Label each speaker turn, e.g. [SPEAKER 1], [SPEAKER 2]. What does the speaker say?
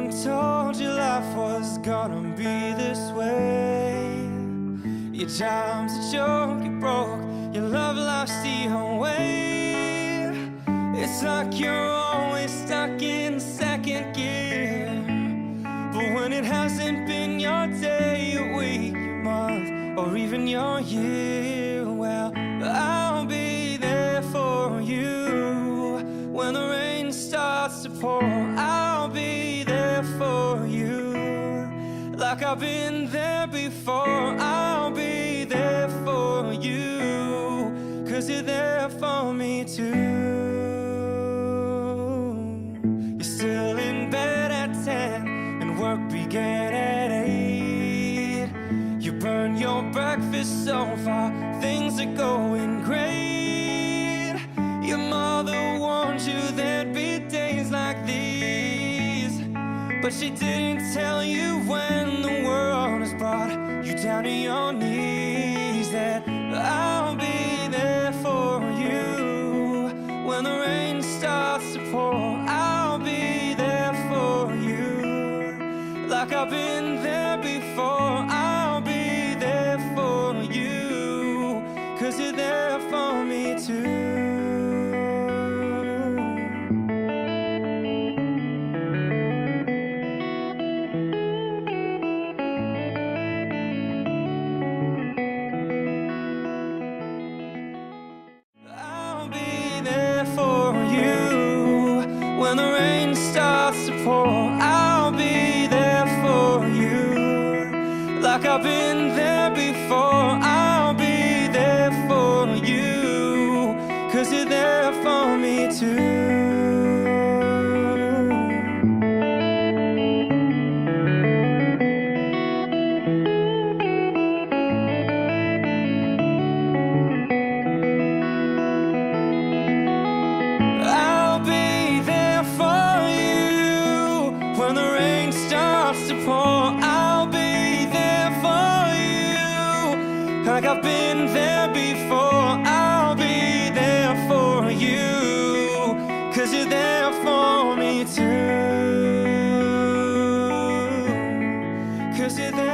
[SPEAKER 1] one told you life was gonna be this way? Your job's a joke, you broke, your love life's the way. It's like you're always stuck in second gear. But when it hasn't been your day, your week, your month, or even your year, well, I'll be there for you. When the rain starts to pour, I'll be there for you. Like I've been there before, I'll be there for you. 'Cause you're there for me too. You're still in bed at 10 and work began at 8. You burn your breakfast so far, things are going great. Your mother warned you there'd be days like these, but she didn't tell you when the world has brought you down to your knees that I'll be there for you. When the rain starts to pour, I'll be there for you. Like I've been there before, I'll be there for you. 'Cause you're there for me too. When the rain starts to pour, I'll be there for you. Like I've been there before, I'll be there for you. 'Cause you're there for me too. Like I've been there before, I'll be there for you. 'Cause you're there for me too. 'Cause you're there.